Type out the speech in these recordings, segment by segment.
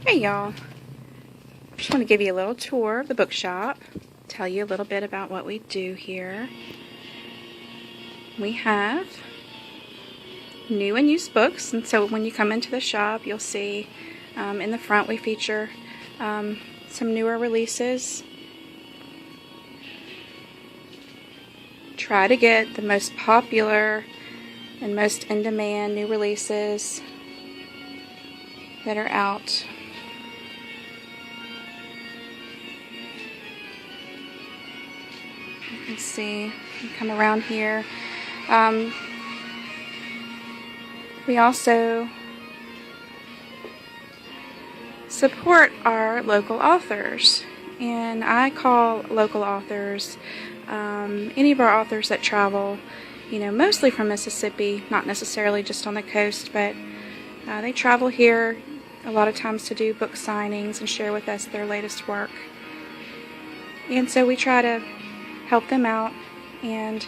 Hey y'all, just want to give you a little tour of the bookshop, tell you a little bit about what we do here. We have new and used books, and so when you come into the shop you'll see in the front we feature some newer releases. Try to get the most popular and most in-demand new releases that are out. You can see, you come around here. We also support our local authors, and I call local authors any of our authors that travel, mostly from Mississippi, not necessarily just on the coast, but they travel here a lot of times to do book signings and share with us their latest work. And so we try to help them out and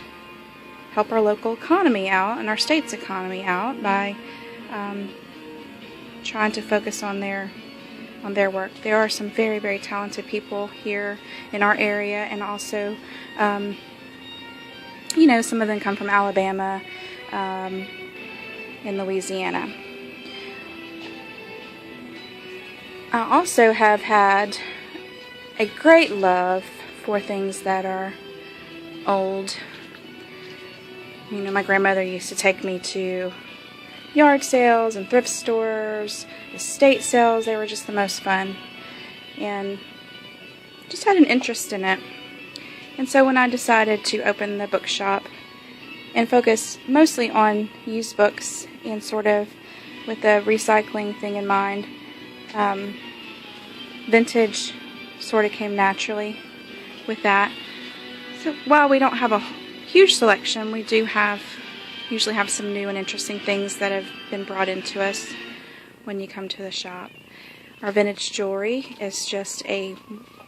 help our local economy out and our state's economy out by trying to focus on their work. There are some very, very talented people here in our area, and also some of them come from Alabama and Louisiana. I also have had a great love for things that are old. My grandmother used to take me to yard sales and thrift stores, estate sales. They were just the most fun, and just had an interest in it. And so when I decided to open the bookshop and focus mostly on used books and sort of with the recycling thing in mind, vintage sort of came naturally with that. So while we don't have a huge selection, we do usually have some new and interesting things that have been brought into us when you come to the shop. Our vintage jewelry is just a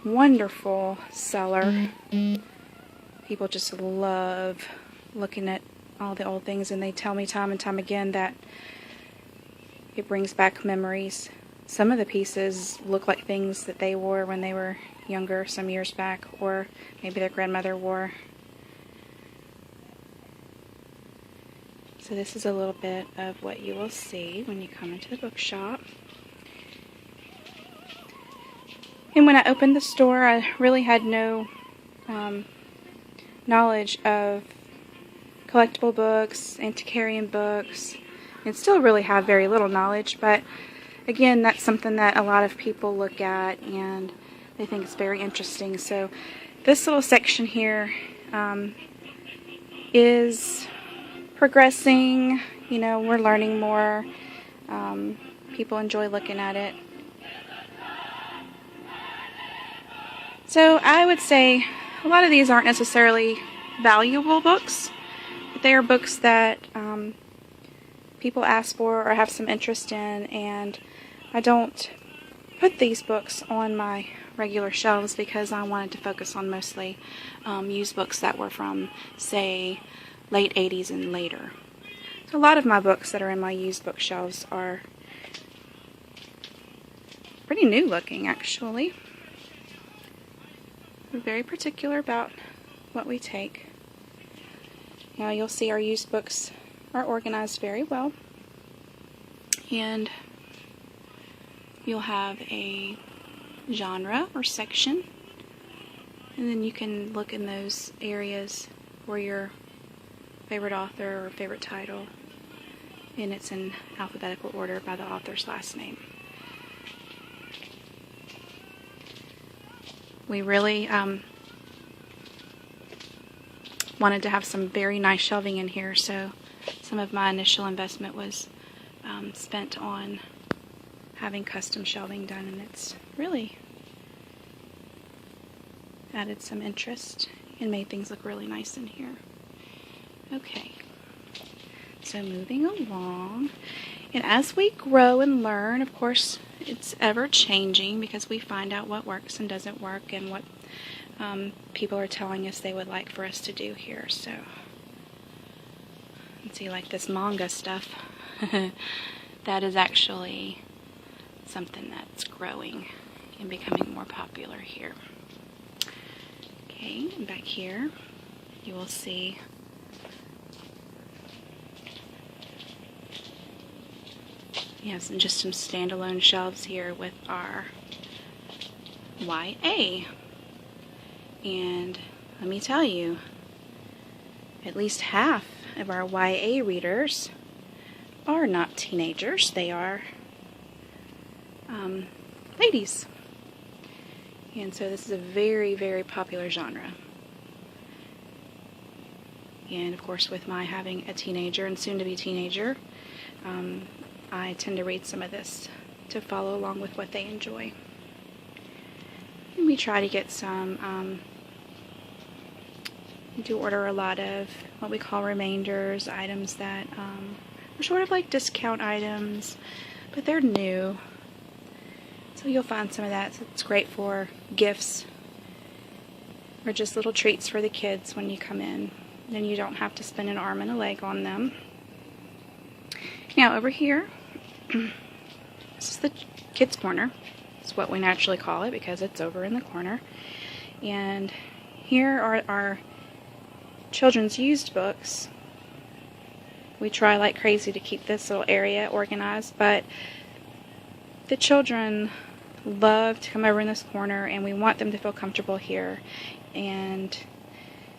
wonderful seller. People just love looking at all the old things, and they tell me time and time again that it brings back memories. Some of the pieces look like things that they wore when they were younger some years back, or maybe their grandmother wore. So this is a little bit of what you will see when you come into the bookshop. And when I opened the store, I really had no knowledge of collectible books, antiquarian books, and still really have very little knowledge, but again, that's something that a lot of people look at and they think it's very interesting. So this little section here is progressing. We're learning more. People enjoy looking at it. So I would say a lot of these aren't necessarily valuable books, but they are books that people ask for or have some interest in, and I don't put these books on my regular shelves because I wanted to focus on mostly used books that were from, say, late 80s and later. So a lot of my books that are in my used bookshelves are pretty new looking, actually. We're very particular about what we take. Now you'll see our used books are organized very well, and you'll have a genre or section, and then you can look in those areas for your favorite author or favorite title, and it's in alphabetical order by the author's last name. We really wanted to have some very nice shelving in here, so some of my initial investment was spent on having custom shelving done, and it's really added some interest and made things look really nice in here. Okay, so moving along, and as we grow and learn, of course, it's ever changing because we find out what works and doesn't work and what people are telling us they would like for us to do here. So let's see, like this manga stuff that is actually something that's growing and becoming more popular here. Okay, and back here you will see we have just some standalone shelves here with our YA. And let me tell you, at least half of our YA readers are not teenagers. They are ladies. And so this is a very, very popular genre. And of course, with my having a teenager and soon-to-be teenager, I tend to read some of this to follow along with what they enjoy. And we try to get some, we do order a lot of what we call remainders, items that are sort of like discount items, but they're new. So you'll find some of that. So it's great for gifts or just little treats for the kids when you come in. Then you don't have to spend an arm and a leg on them. Now over here, this is the kids' corner. It's what we naturally call it because it's over in the corner. And here are our children's used books. We try like crazy to keep this little area organized, but the children love to come over in this corner, and we want them to feel comfortable here. And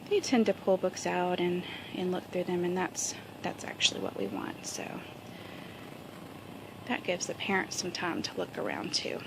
they tend to pull books out and look through them, and that's actually what we want. So that gives the parents some time to look around too.